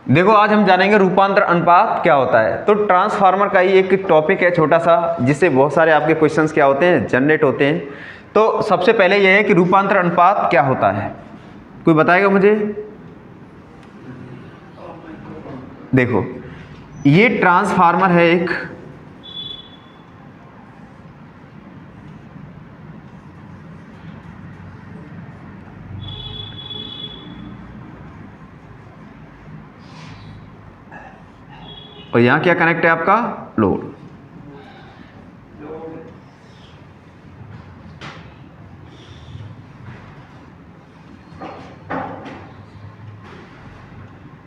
देखो आज हम जानेंगे रूपांतर अनुपात क्या होता है। तो ट्रांसफार्मर का ही एक टॉपिक है छोटा सा, जिससे बहुत सारे आपके क्वेश्चंस क्या होते हैं, जनरेट होते हैं। तो सबसे पहले यह है कि रूपांतर अनुपात क्या होता है, कोई बताएगा मुझे? देखो ये ट्रांसफार्मर है एक, और यहां क्या कनेक्ट है आपका, लोड।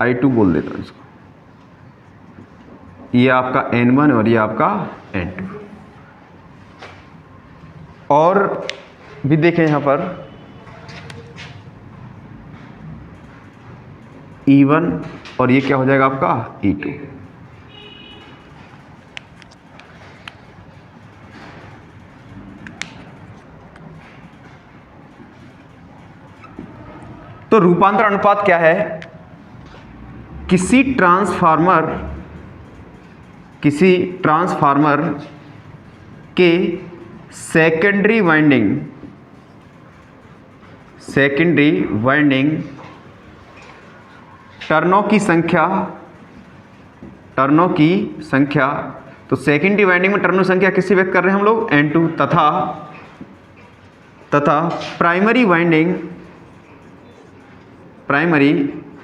I2 बोल देता हूं इसको। ये आपका N1 और ये आपका N2। और भी देखें यहां पर E1 और ये क्या हो जाएगा आपका E2। तो रूपांतर अनुपात क्या है? किसी ट्रांसफार्मर के सेकेंडरी वाइंडिंग टर्नों की संख्या, तो सेकेंडरी वाइंडिंग में टर्नों की संख्या किससे व्यक्त कर रहे हैं हम लोग, N2, तथा प्राइमरी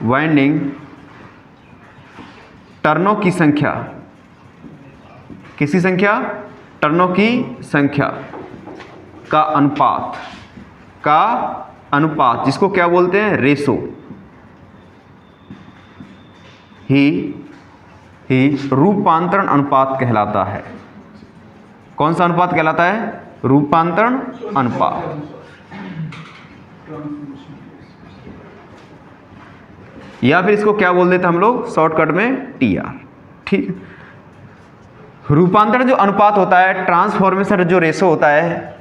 वाइंडिंग टर्नों की संख्या, किसी संख्या, टर्नों की संख्या का अनुपात जिसको क्या बोलते हैं, रेशो, ही रूपांतरण अनुपात कहलाता है। कौन सा अनुपात कहलाता है? रूपांतरण अनुपात। या फिर इसको क्या बोल देते हम लोग शॉर्टकट में, TR। ठीक, रूपांतरण जो अनुपात होता है, ट्रांसफॉर्मेशन जो रेशो होता है,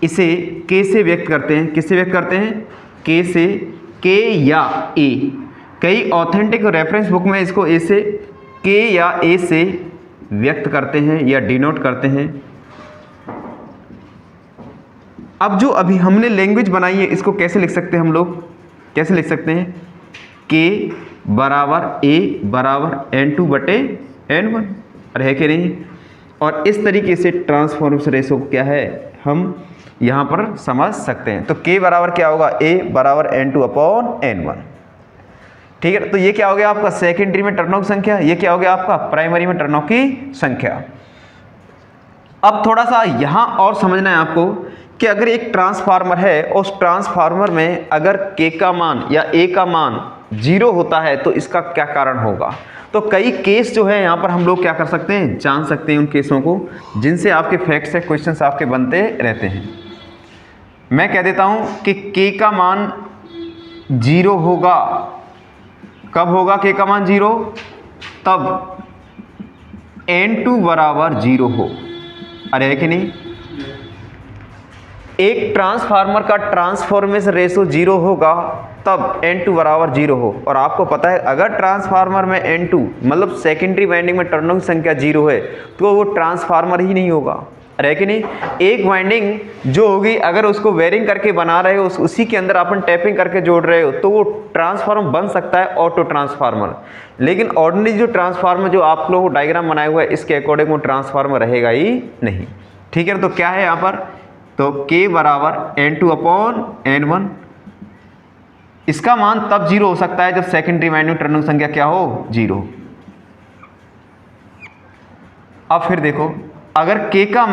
इसे K से व्यक्त करते हैं। किससे व्यक्त करते हैं? K से, K या A। कई ऑथेंटिक रेफरेंस बुक में इसको A से, K या A से व्यक्त करते हैं या डिनोट करते हैं। अब जो अभी हमने लैंग्वेज बनाई है, इसको कैसे लिख सकते हैं हम लोग? कैसे लिख सकते हैं? K बराबर A बराबर N2 बटे N1, अरे है कि नहीं? और इस तरीके से ट्रांसफॉर्मेशन रेशो क्या है, हम यहाँ पर समझ सकते हैं। तो K बराबर क्या होगा, A बराबर N2 अपॉन N1। ठीक है, तो ये क्या हो गया आपका सेकेंडरी में टर्नों की संख्या, ये क्या हो गया आपका प्राइमरी में टर्नों की संख्या। अब थोड़ा सा यहाँ और समझना है आपको कि अगर एक ट्रांसफार्मर है, उस ट्रांसफार्मर में अगर K का मान या A का मान 0 होता है तो इसका क्या कारण होगा। तो कई केस जो है यहाँ पर हम लोग क्या कर सकते हैं, जान सकते हैं उन केसों को जिनसे आपके फैक्ट्स से क्वेश्चंस आपके बनते रहते हैं। मैं कह देता हूँ कि K का मान 0 होगा। कब होगा K का मान 0? तब N2 बराबर 0 हो। अरे है कि नहीं? एक ट्रांसफार्मर का ट्रांसफॉर्मेशन रेशो 0 होगा तब N2 बराबर 0 हो। और आपको पता है अगर ट्रांसफार्मर में N2 मतलब सेकेंडरी वाइंडिंग में टर्नों की संख्या 0 है तो वो ट्रांसफार्मर ही नहीं होगा। है कि नहीं? एक वाइंडिंग जो होगी अगर उसको वेयरिंग करके बना रहे हो, उसी के अंदर अपन टैपिंग करके जोड़ रहे हो, तो वो ट्रांसफार्मर बन सकता है ऑटो ट्रांसफार्मर। लेकिन ऑर्डिनरी जो ट्रांसफार्मर जो आप लोगों को डायग्राम बनाया हुआ है, इसके अकॉर्डिंग वो ट्रांसफार्मर रहेगा ही नहीं। ठीक है, तो क्या है यहाँ पर, तो K बराबर N2 अपॉन N1। इसका मान तब 0 हो सकता है जब सेकेंडरी वाइंडिंग टर्नों की संख्या क्या हो, 0। अब फिर देखो अगर K का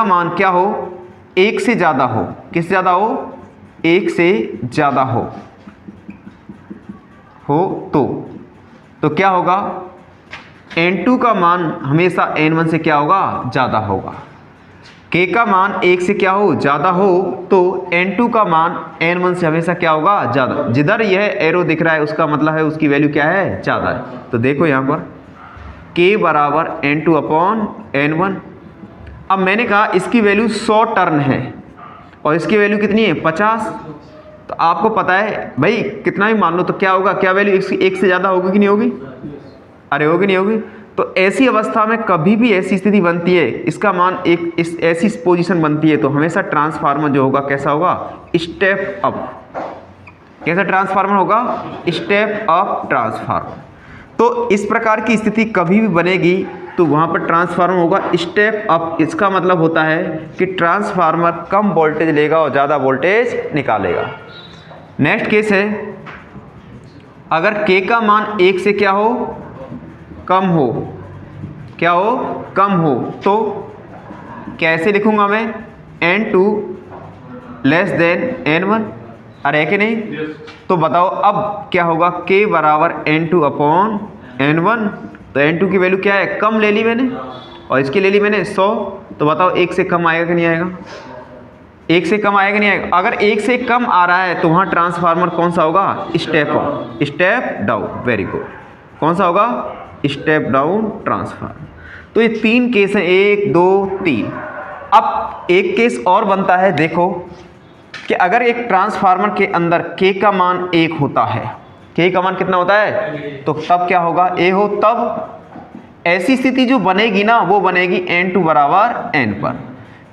मान क्या हो, 1 से ज़्यादा हो। किससे ज़्यादा हो? 1 से ज़्यादा हो तो क्या होगा, N2 का मान हमेशा N1 से क्या होगा, ज़्यादा होगा। K का मान 1 से क्या हो, ज़्यादा हो, तो N2 का मान N1 से हमेशा क्या होगा, ज़्यादा। जिधर यह एरो दिख रहा है उसका मतलब है उसकी वैल्यू क्या है, ज़्यादा है। तो देखो यहाँ पर K बराबर N2 अपॉन N1। अब मैंने कहा इसकी वैल्यू 100 टर्न है और इसकी वैल्यू कितनी है, 50। तो आपको पता है भाई कितना भी मान लो तो क्या होगा, क्या वैल्यू एक से ज़्यादा होगी कि नहीं होगी, अरे होगी नहीं होगी। तो ऐसी अवस्था में कभी भी ऐसी स्थिति बनती है, इसका मान एक ऐसी पोजीशन बनती है तो हमेशा ट्रांसफार्मर जो होगा कैसा होगा, स्टेप अप। कैसा ट्रांसफार्मर होगा, स्टेप अप ट्रांसफार्मर। तो इस प्रकार की स्थिति कभी भी बनेगी तो वहाँ पर ट्रांसफार्मर होगा स्टेप अप। इसका मतलब होता है कि ट्रांसफार्मर कम वोल्टेज लेगा और ज़्यादा वोल्टेज निकालेगा। नेक्स्ट केस है, अगर K का मान 1 से क्या हो, कम हो, क्या हो, कम हो, तो कैसे लिखूंगा मैं, N2 लेस देन N1, अरे है कि नहीं? तो बताओ अब क्या होगा, K बराबर N2 अपॉन N1। तो N2 की वैल्यू क्या है, कम ले ली मैंने और इसकी ले ली मैंने 100। तो बताओ 1 से कम आएगा कि नहीं आएगा, 1 से कम आएगा नहीं आएगा। अगर 1 से कम आ रहा है तो वहाँ ट्रांसफार्मर कौन सा होगा, step up, step down. Very good, कौन सा होगा, स्टेप डाउन ट्रांसफार्मर। तो ये 3 केस हैं, 1 2 3। अब एक केस और बनता है, देखो कि अगर एक ट्रांसफार्मर के अंदर K का मान 1 होता है, K का मान कितना होता है, तो तब क्या होगा, A हो, तब ऐसी स्थिति जो बनेगी ना वो बनेगी N2 बराबर N पर।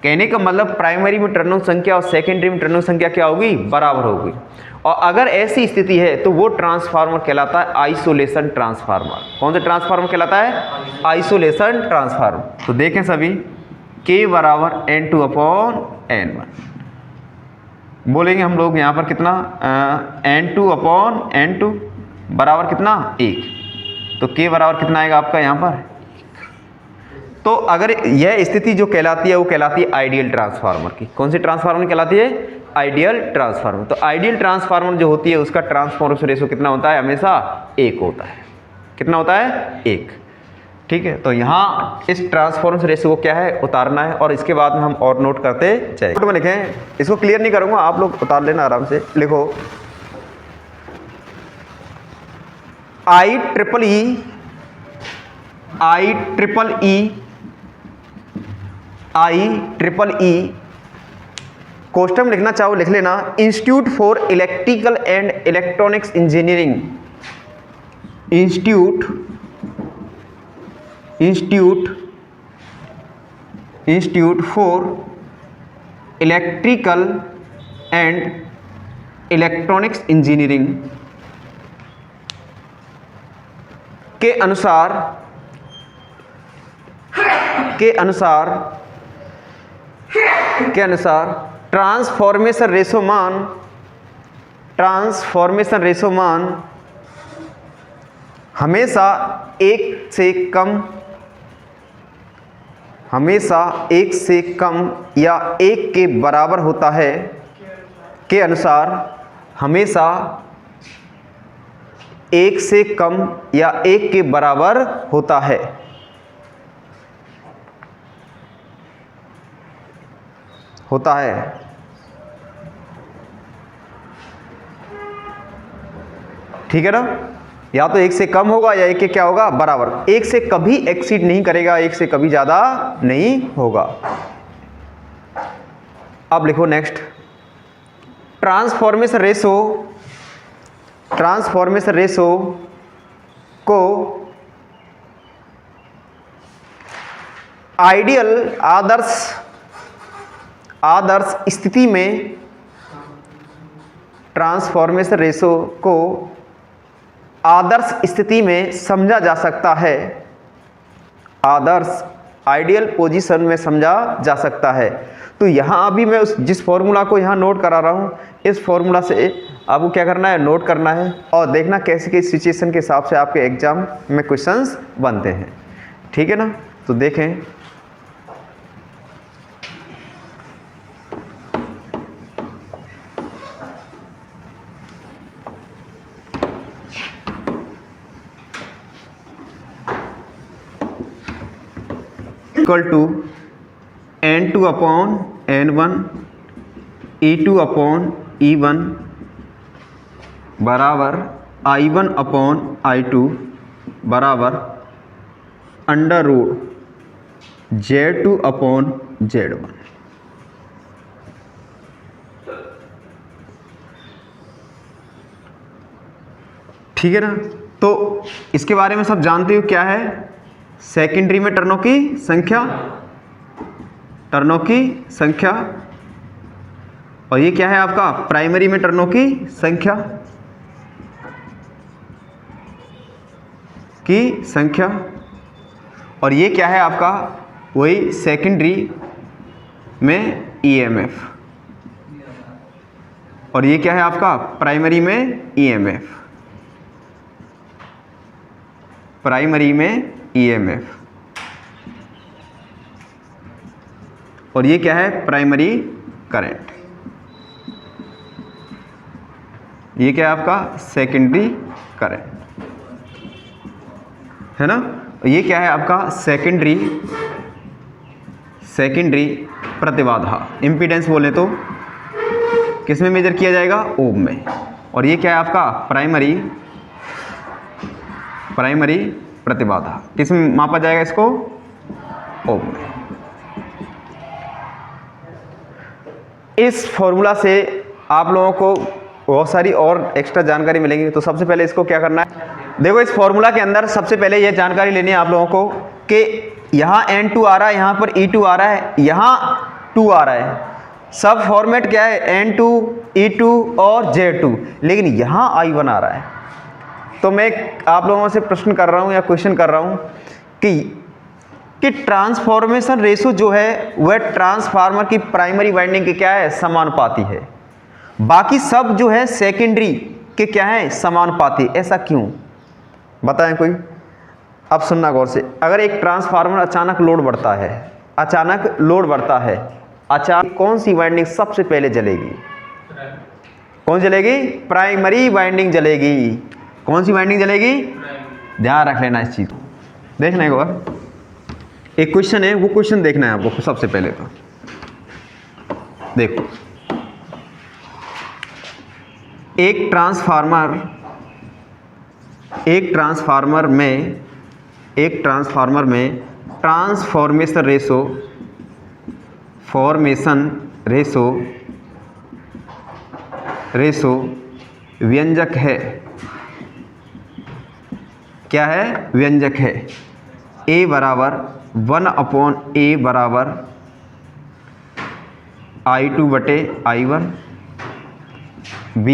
कहने का मतलब प्राइमरी में टर्नओवर संख्या और सेकेंडरी में टर्नओवर संख्या क्या होगी, बराबर होगी। और अगर ऐसी स्थिति है तो वो ट्रांसफार्मर कहलाता है आइसोलेशन ट्रांसफार्मर। कौन सा ट्रांसफार्मर कहलाता है, आइसोलेशन ट्रांसफार्मर। तो देखें सभी, K बराबर N2 अपॉन N1 बोलेंगे हम लोग यहाँ पर कितना, N2 अपॉन N2 बराबर कितना, 1। तो K बराबर कितना आएगा आपका यहाँ पर। तो अगर यह स्थिति जो कहलाती है वो कहलाती है आइडियल ट्रांसफार्मर की। कौन सी ट्रांसफार्मर कहलाती है, आइडियल ट्रांसफार्मर। तो आइडियल ट्रांसफार्मर जो होती है उसका ट्रांसफॉर्मेशन रेशो कितना होता है, हमेशा 1 होता है। कितना होता है, 1। ठीक है, तो यहाँ इस ट्रांसफॉर्मेशन रेशो को क्या है, उतारना है और इसके बाद में हम और नोट करते जाएंगे। नोट में लिखें, इसको क्लियर नहीं करूँगा, आप लोग उतार लेना आराम से। लिखो IEEE क्वेश्चन में लिखना चाहो लिख लेना, institute for electrical and electronics engineering, institute for electrical and electronics engineering के अनुसार ट्रांसफॉर्मेशन रेशो मान हमेशा 1 से कम या 1 के बराबर होता है, के अनुसार हमेशा 1 से कम या 1 के बराबर होता है। ठीक है ना, या तो 1 से कम होगा या 1 के क्या होगा, बराबर। 1 से कभी एक्सीड नहीं करेगा, 1 से कभी ज़्यादा नहीं होगा। अब लिखो नेक्स्ट, ट्रांसफॉर्मेशन रेशो को आइडियल आदर्श स्थिति में, ट्रांसफॉर्मेशन रेशो को आदर्श स्थिति में समझा जा सकता है, आइडियल पोजीशन में समझा जा सकता है। तो यहाँ अभी मैं जिस फॉर्मूला को यहाँ नोट करा रहा हूँ, इस फॉर्मूला से आपको क्या करना है, नोट करना है और देखना कैसे किस सिचुएशन के हिसाब से आपके एग्जाम में क्वेश्चंस बनते हैं। ठीक है ना, तो देखें equal to N2 upon N1 E2 upon E1 बराबर I1 अपॉन I2 बराबर under root Z2 upon Z1। ठीक है ना। तो इसके बारे में सब जानते हो क्या है, सेकेंडरी में टर्नों की संख्या, टर्नों की संख्या, और ये क्या है आपका प्राइमरी में टर्नों की संख्या, और ये क्या है आपका वही सेकेंडरी में ईएमएफ, और ये क्या है आपका प्राइमरी में ईएमएफ, प्राइमरी में ईएमएफ, और ये क्या है प्राइमरी करंट, ये क्या है आपका सेकेंडरी करंट, है ना। ये क्या है आपका सेकेंडरी प्रतिबाधा, इम्पीडेंस बोले तो किस में मेजर किया जाएगा, ओम में। और ये क्या है आपका प्राइमरी प्रतिबाधा, किस में मापा जाएगा इसको, ओम में। इस फॉर्मूला से आप लोगों को बहुत सारी और एक्स्ट्रा जानकारी मिलेगी। तो सबसे पहले इसको क्या करना है, देखो इस फॉर्मूला के अंदर सबसे पहले ये जानकारी लेनी है आप लोगों को कि यहाँ N2 आ रहा है, यहाँ पर E2 आ रहा है, यहाँ 2 आ रहा है। सब फॉर्मेट क्या है, N2, E2 और J2, लेकिन यहाँ I1 आ रहा है। तो मैं आप लोगों से प्रश्न कर रहा हूँ या क्वेश्चन कर रहा हूँ कि ट्रांसफॉर्मेशन रेशो जो है वह ट्रांसफार्मर की प्राइमरी वाइंडिंग के क्या है, समानुपाती है। बाकी सब जो है सेकेंडरी के क्या है, समानुपाती। ऐसा क्यों, बताएं कोई। अब सुनना गौर से, अगर एक ट्रांसफार्मर अचानक लोड बढ़ता है, अचानक कौन सी वाइंडिंग सबसे पहले जलेगी, कौन जलेगी, प्राइमरी वाइंडिंग जलेगी। कौन सी वाइंडिंग जलेगी, ध्यान रख लेना इस चीज को, देखना एक बार। एक क्वेश्चन है, वो क्वेश्चन देखना है आपको सबसे पहले। तो देखो, एक ट्रांसफार्मर में ट्रांसफॉर्मेशन रेशो व्यंजक है, क्या है, व्यंजक है। A बराबर 1/A बराबर I2/I1, B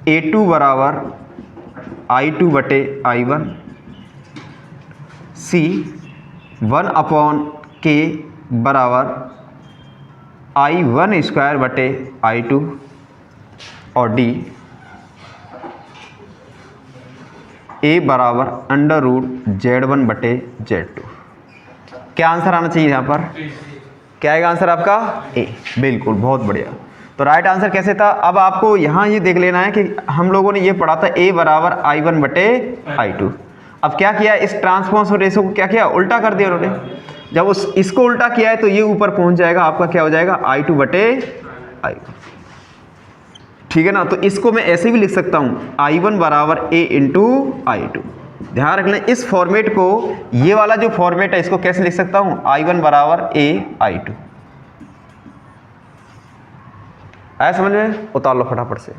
A2 बराबर I2/I1, C 1/K बराबर I1² और D A बराबर √Z1/Z2। क्या आंसर आना चाहिए यहाँ पर, क्या आएगा आंसर आपका, ए। बिल्कुल, बहुत बढ़िया। तो राइट आंसर कैसे था, अब आपको यहाँ ये देख लेना है कि हम लोगों ने ये पढ़ा था A बराबर I1/I2। अब क्या किया, इस ट्रांसफॉर्मेशन रेशो को क्या किया, उल्टा कर दिया उन्होंने। जब इसको उल्टा किया है तो ये ऊपर पहुंच जाएगा, आपका क्या हो जाएगा, I2/I1, ठीक है ना। तो इसको मैं ऐसे भी लिख सकता हूँ, I1 बराबर A × I2। ध्यान रख लें इस फॉर्मेट को, ये वाला जो फॉर्मेट है इसको कैसे लिख सकता हूँ, I1 बराबर A I2। आया समझ में, उतार लो फटाफट से।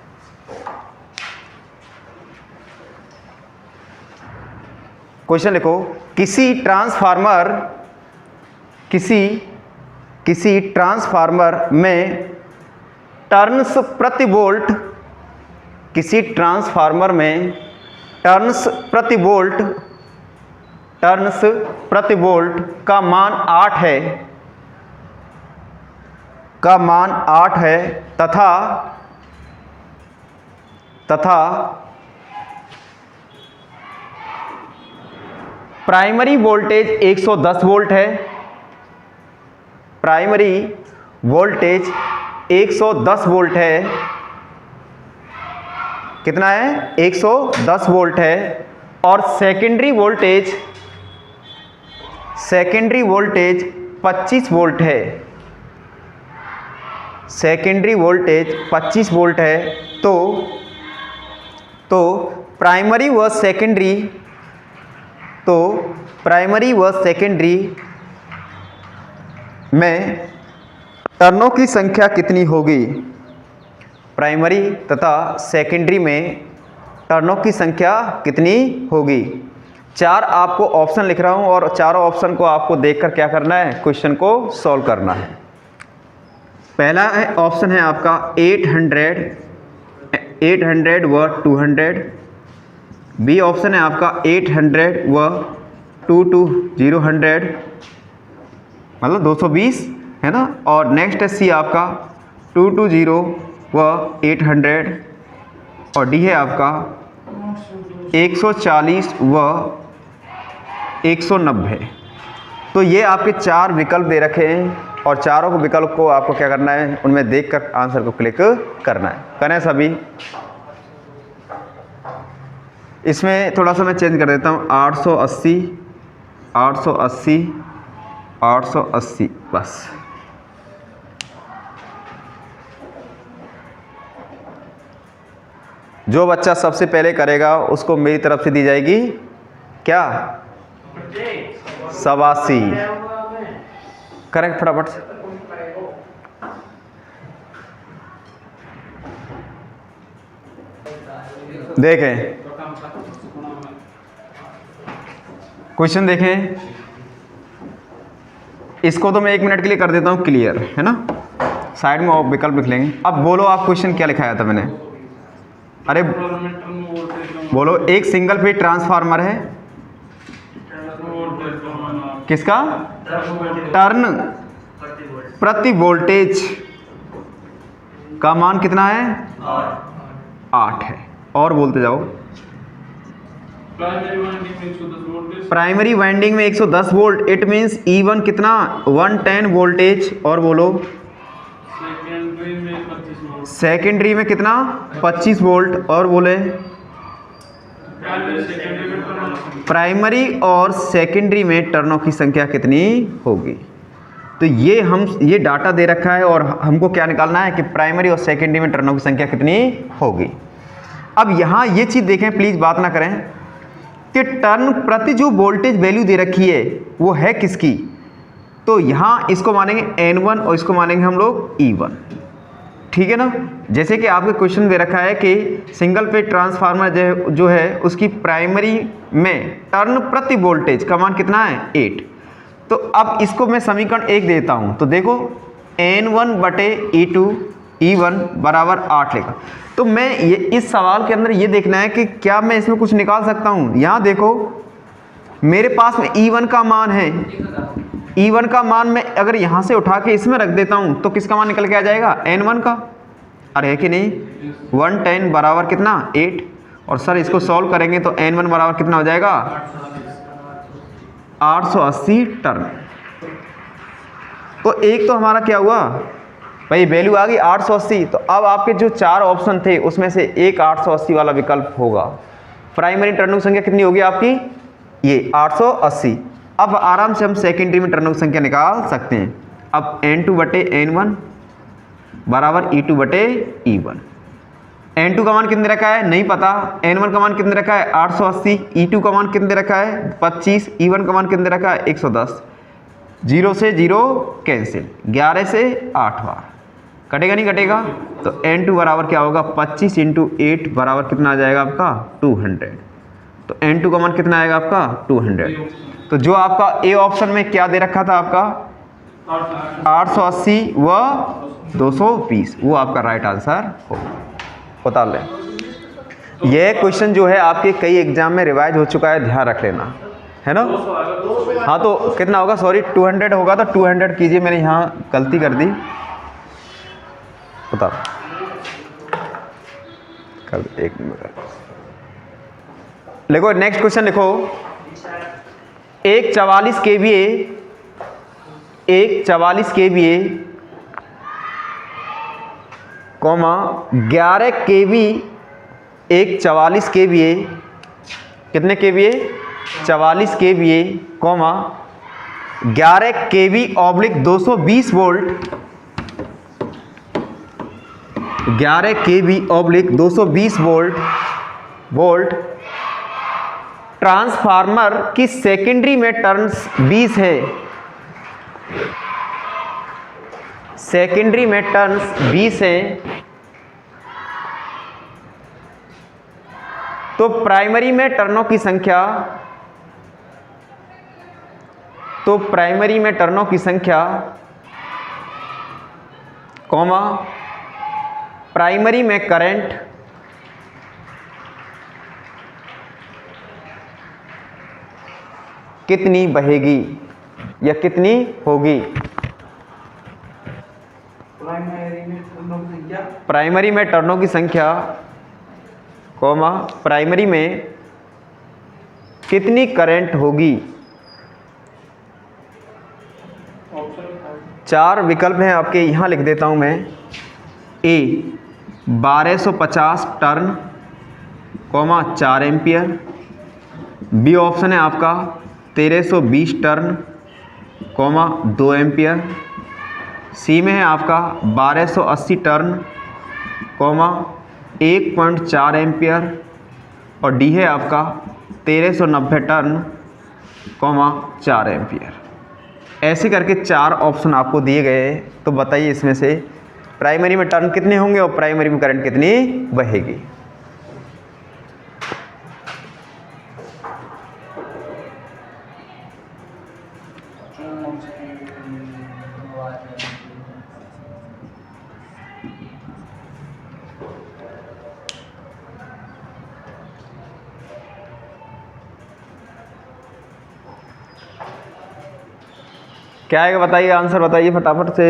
क्वेश्चन लिखो, किसी ट्रांसफार्मर में टर्न्स प्रति वोल्ट, किसी ट्रांसफार्मर में टर्न्स प्रति वोल्ट का मान 8 है, तथा प्राइमरी वोल्टेज 110 वोल्ट है, प्राइमरी वोल्टेज 110 वोल्ट है, कितना है, 110 वोल्ट है, और सेकेंडरी वोल्टेज 25 वोल्ट है, सेकेंडरी वोल्टेज 25 वोल्ट है। तो प्राइमरी व सेकेंडरी में टर्नों की संख्या कितनी होगी, प्राइमरी तथा सेकेंडरी में टर्नों की संख्या कितनी होगी। 4 आपको ऑप्शन लिख रहा हूं और चारों ऑप्शन को आपको देखकर क्या करना है, क्वेश्चन को सॉल्व करना है। पहला ऑप्शन है आपका 800 व 200। बी ऑप्शन है आपका 800 व 220 मतलब 220 है ना। और नेक्स्ट है सी आपका 220 व 800 और डी है आपका 140 व 190। तो ये आपके 4 विकल्प दे रखे हैं और चारों को विकल्प को आपको क्या करना है, उनमें देखकर आंसर को क्लिक करना है। करें सभी। इसमें थोड़ा सा मैं चेंज कर देता हूँ, 880 880 880 बस। जो बच्चा सबसे पहले करेगा उसको मेरी तरफ से दी जाएगी क्या, 87। करेक्ट फटाफट से। देखें क्वेश्चन, देखें इसको तो मैं 1 मिनट के लिए कर देता हूं क्लियर, है ना। साइड में आप विकल्प लिख लेंगे। अब बोलो आप क्वेश्चन क्या लिखाया था मैंने, अरे बोलो। एक सिंगल फेज ट्रांसफार्मर है, किसका, टर्न प्रति वोल्टेज का मान कितना है, 8 है। और बोलते जाओ। प्राइमरी वाइंडिंग में 110 वोल्ट, इट मींस E1 कितना, 110 वोल्टेज। और बोलो सेकेंडरी में कितना, 25 वोल्ट। और बोले प्राइमरी और सेकेंडरी में टर्नों की संख्या कितनी होगी। तो ये डाटा दे रखा है और हमको क्या निकालना है कि प्राइमरी और सेकेंडरी में टर्नों की संख्या कितनी होगी। अब यहाँ ये चीज़ देखें, प्लीज़ बात ना करें कि टर्न प्रति जो वोल्टेज वैल्यू दे रखी है वो है किसकी। तो यहाँ इसको मानेंगे N1 और इसको मानेंगे हम लोग E1, ठीक है ना। जैसे कि आपके क्वेश्चन दे रखा है कि सिंगल फेज ट्रांसफार्मर जो है उसकी प्राइमरी में टर्न प्रति वोल्टेज का मान कितना है, 8। तो अब इसको मैं समीकरण 1 देता हूं। तो देखो N1/E2 E1 बराबर 8 लेगा। तो मैं ये इस सवाल के अंदर ये देखना है कि क्या मैं इसमें कुछ निकाल सकता हूं। यहाँ देखो मेरे पास में E1 का मान है, E1 का मान मैं अगर यहाँ से उठा के इसमें रख देता हूँ तो किसका मान निकल के आ जाएगा, N1 का। अरे है कि नहीं, 110 बराबर कितना, 8। और सर इसको सॉल्व करेंगे तो N1 बराबर कितना हो जाएगा, 880 टर्न। तो एक तो हमारा क्या हुआ भाई, वैल्यू आ गई 880। तो अब आपके जो 4 ऑप्शन थे उसमें से एक 880 वाला विकल्प होगा। प्राइमरी टर्नों की संख्या कितनी होगी आपकी, ये 880। अब आराम से हम सेकेंडरी में टर्नों की संख्या निकाल सकते हैं। अब N2/N1 बराबर E2/E1। N2 का मान कितने रखा है नहीं पता, N1 का मान कितने रखा है 880, E2 का मान कितने रखा है 25, E1 का मान कितने रखा है 110। 0 से 0 कैंसिल, 11 से 8 बार कटेगा नहीं कटेगा। तो N2 बराबर क्या होगा, 25 × 8 बराबर कितना आ जाएगा आपका 200। तो N2 का मान कितना आएगा आपका 200। तो जो आपका ए ऑप्शन में क्या दे रखा था आपका 880 व 220, वो आपका राइट आंसर होगा। बता लें ये क्वेश्चन जो है आपके कई एग्जाम में रिवाइज हो चुका है, ध्यान रख लेना, है ना। हाँ तो कितना होगा, सॉरी 200 होगा, तो 200 कीजिए, मैंने यहाँ गलती कर दी। बता कर 1 मिनट लिखो। नेक्स्ट क्वेश्चन लिखो, एक 44 kVA कॉमा 11 kV, एक 44 kVA कितने kVA 44 kVA comma 11 kV/220 volt, 11 kV/220 volt transformer की सेकेंडरी में टर्न्स 20 है, सेकेंडरी में टर्न्स 20 है। तो प्राइमरी में टर्नों की संख्या, तो प्राइमरी में टर्नों की संख्या कॉमा प्राइमरी में करंट कितनी बहेगी या कितनी होगी। प्राइमरी में टर्नों की संख्या कॉमा प्राइमरी में कितनी करंट होगी। चार विकल्प हैं आपके, यहाँ लिख देता हूँ मैं। A 1250 turn comma 4 ampere. B option है आपका 1320 टर्न कॉमा 2 एम्पियर। सी में है आपका 1280 टर्न कॉमा 1.4 एम्पियर। और डी है आपका 1390 टर्न कॉमा 4 एम्पियर। ऐसे करके चार ऑप्शन आपको दिए गए हैं। तो बताइए इसमें से प्राइमरी में टर्न कितने होंगे और प्राइमरी में करंट कितनी बहेगी। क्या आएगा बताइए, आंसर बताइए फटाफट से।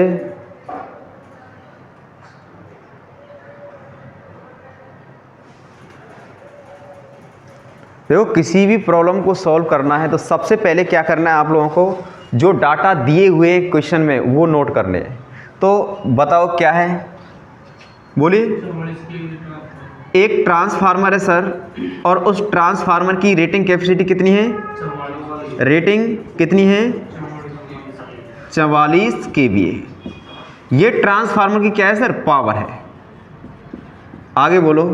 देखो किसी भी प्रॉब्लम को सॉल्व करना है तो सबसे पहले क्या करना है आप लोगों को, जो डाटा दिए हुए क्वेश्चन में वो नोट करने हैं। तो बताओ क्या है, बोलिए। एक ट्रांसफार्मर है सर, और उस ट्रांसफार्मर की रेटिंग कैपेसिटी कितनी है, रेटिंग कितनी है 44 kVA। ये ट्रांसफार्मर की क्या है सर, पावर है। आगे बोलो।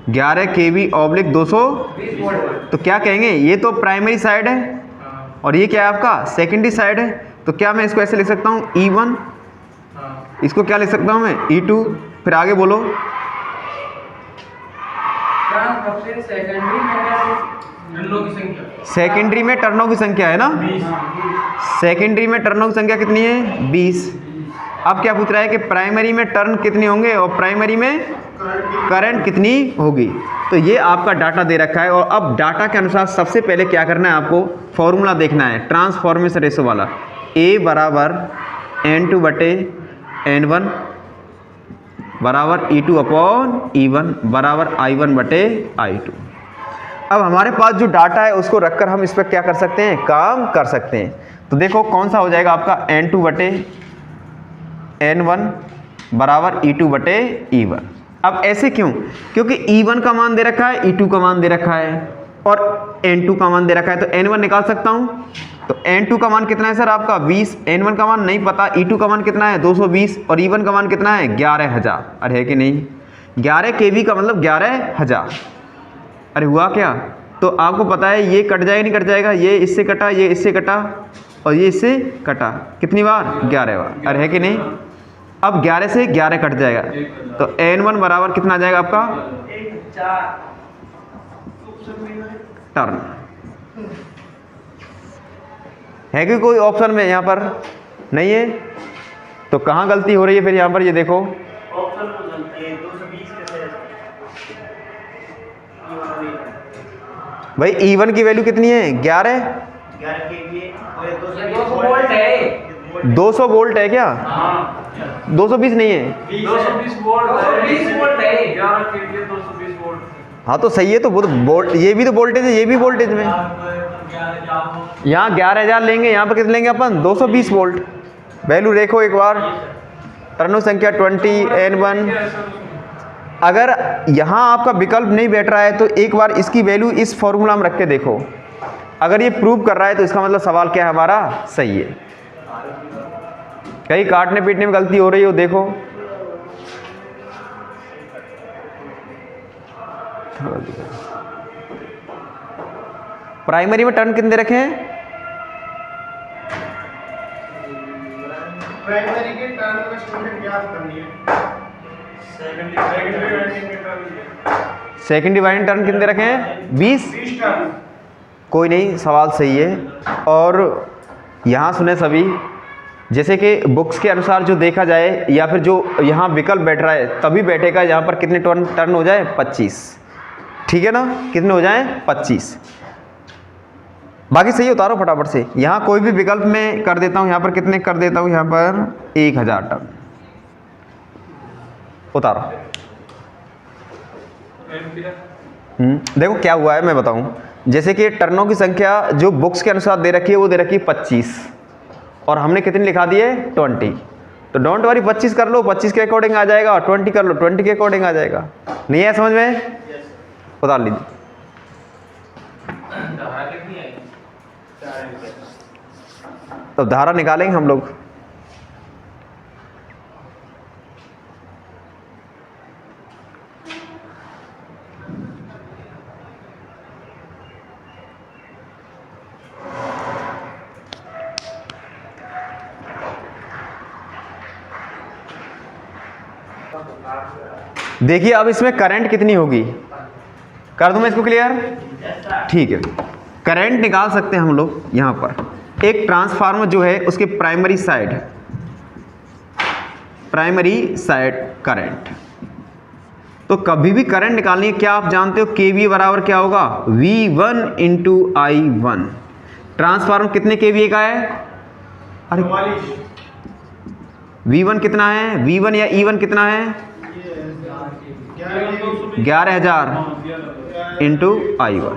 11 kV ऑब्लिक 220। तो क्या कहेंगे, ये तो प्राइमरी साइड है और ये क्या है आपका सेकेंडरी साइड है। तो क्या मैं इसको ऐसे लिख सकता हूँ E1, इसको क्या लिख सकता हूँ मैं E2। फिर आगे बोलो। सेकेंडरी में टर्नों की संख्या है ना, सेकेंडरी में टर्नों की संख्या कितनी है 20। अब क्या पूछ रहा है कि प्राइमरी में टर्न कितने होंगे और प्राइमरी में करंट कितनी होगी। तो ये आपका डाटा दे रखा है। और अब डाटा के अनुसार सबसे पहले क्या करना है, आपको फॉर्मूला देखना है ट्रांसफॉर्मेशन रेशो वाला। A बराबर N2 बटे N1 बराबर E2 अपॉन E1 बराबर I1 बटे I2। अब हमारे पास जो डाटा है उसको रखकर हम इस पर क्या कर सकते हैं, काम कर सकते हैं। तो देखो कौन सा हो जाएगा आपका N2 बटे N1 बराबर E2 बटे E1। अब ऐसे क्यों, क्योंकि E1 का मान दे रखा है, E2 का मान दे रखा है और N2 का मान दे रखा है। तो N1 निकाल सकता हूँ। तो N2 का मान कितना है सर आपका 20, N1 का मान नहीं पता, E2 का मान कितना है 220 और E1 का मान कितना है 11,000। अरे है कि नहीं, 11 kV का मतलब 11,000। अरे हुआ क्या, तो आपको पता है ये कट जाएगा नहीं कट जाएगा, ये इससे कटा, ये इससे कटा और ये इससे कटा, कितनी बार 11 बार। अरे है कि नहीं। अब 11 से 11 कट जाएगा तो N1 बराबर कितना आ जाएगा आपका टर्न। है कि कोई ऑप्शन में यहाँ पर नहीं है, तो कहाँ गलती हो रही है फिर यहाँ पर, ये देखो ऑप्शन में गलती है 220 भाई E1 की वैल्यू कितनी है 11 kVA और 200 वोल्ट है। 200 वोल्ट है क्या, 220 नहीं है। 220 वोल्ट है 11 kVA 220 वोल्ट। हाँ तो सही है, तो वो तो वोल्ट, ये भी तो वोल्टेज है, ये भी वोल्टेज में। यहाँ 11,000 लेंगे, यहाँ पर कितने लेंगे अपन 220 वोल्ट। वैल्यू देखो एक बार, टर्नों संख्या 20 N1। अगर यहाँ आपका विकल्प नहीं बैठ रहा है तो एक बार इसकी वैल्यू इस फॉर्मूला में रख के देखो। अगर ये प्रूव कर रहा है तो इसका मतलब सवाल क्या है हमारा सही है। कहीं काटने पीटने में गलती हो रही हो देखो। प्राइमरी में टर्न कितने रखे हैं? प्राइमरी के टर्न में स्टूडेंट ज्ञात करनी है। सेकेंड डिवाइडिंग टर्न कितने रखे हैं? 20। 20 टर्न। कोई नहीं, सवाल सही है। और यहाँ सुने सभी, जैसे कि बुक्स के अनुसार जो देखा जाए या फिर जो यहाँ विकल्प बैठ रहा है तभी बैठेगा यहाँ पर कितने टर्न हो जाए? 25। ठीक है ना, कितने हो जाए? 25। बाकी सही उतारो फटाफट से। यहाँ कोई भी विकल्प में कर देता हूँ, यहाँ पर कितने कर देता हूँ? यहाँ पर 1000 टर्न उतारो। देखो क्या हुआ है मैं बताऊँ। जैसे कि टर्नों की संख्या जो बुक्स के अनुसार दे रखी है वो दे रखी है 25 और हमने कितने लिखा दिए? 20। तो डोंट वरी, 25 कर लो, 25 के अकॉर्डिंग आ जाएगा, और 20 कर लो, 20 के अकॉर्डिंग आ जाएगा। नहीं है समझ में? उतार लीजिए। तो धारा निकालेंगे हम लोग। देखिए अब इसमें करंट कितनी होगी, कर दूं मैं इसको क्लियर? ठीक है, करंट निकाल सकते हैं हम लोग। यहाँ पर एक ट्रांसफार्मर जो है उसके प्राइमरी साइड करंट, तो कभी भी करंट निकालनी है क्या आप जानते हो? केवीए बराबर क्या होगा? V1 × I1। ट्रांसफार्मर कितने केवीए का है? अरे V1 कितना है? V1 या E1 कितना है? 11,000 × I1।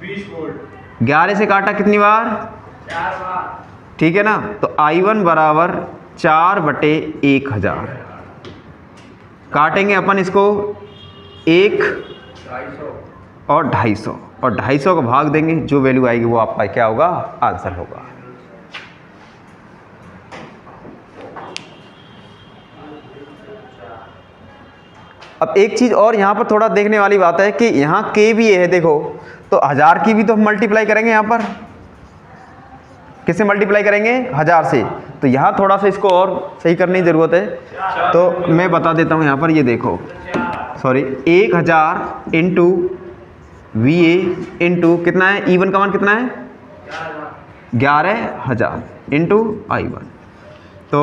20 वोल्ट। 11 से काटा कितनी बार? 4 बार। ठीक है ना, तो I1 बराबर 4/1000। काटेंगे अपन इसको 1 और 250, और 250 को भाग देंगे, जो वैल्यू आएगी वो आपका क्या होगा? आंसर होगा। अब एक चीज़ और यहाँ पर थोड़ा देखने वाली बात है कि यहाँ के भी है, देखो तो 1000 की भी तो हम मल्टीप्लाई करेंगे। यहाँ पर किससे मल्टीप्लाई करेंगे? 1000 से। तो यहाँ थोड़ा सा इसको और सही करने की ज़रूरत है, तो मैं बता देता हूँ। यहाँ पर ये देखो, सॉरी, 1000 × VA × कितना है? E1 का मान कितना है? 11,000 × I1। तो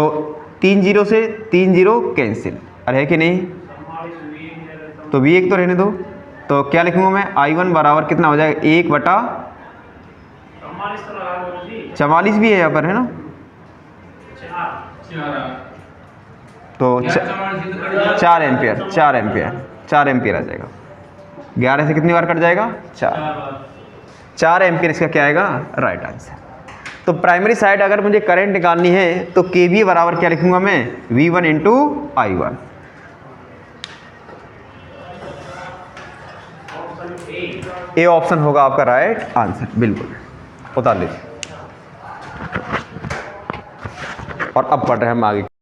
3 0 से 3 0 कैंसिल, अरे है कि नहीं? तो V1 तो रहने दो। तो क्या लिखूंगा मैं? I1 बराबर कितना हो जाएगा? 1/44 भी है यहाँ पर, है ना? तो 4 एम्पियर 4 एम्पियर आ जाएगा। 11 से कितनी बार कट जाएगा? 4 एम्पियर इसका क्या आएगा? Right answer. तो प्राइमरी साइड अगर मुझे करंट निकालनी है तो केवीए बराबर क्या लिखूंगा मैं? V1 × I1। ए ऑप्शन होगा आपका राइट आंसर, बिल्कुल। उतार लीजिए। और अब पढ़ रहे हैं हम आगे।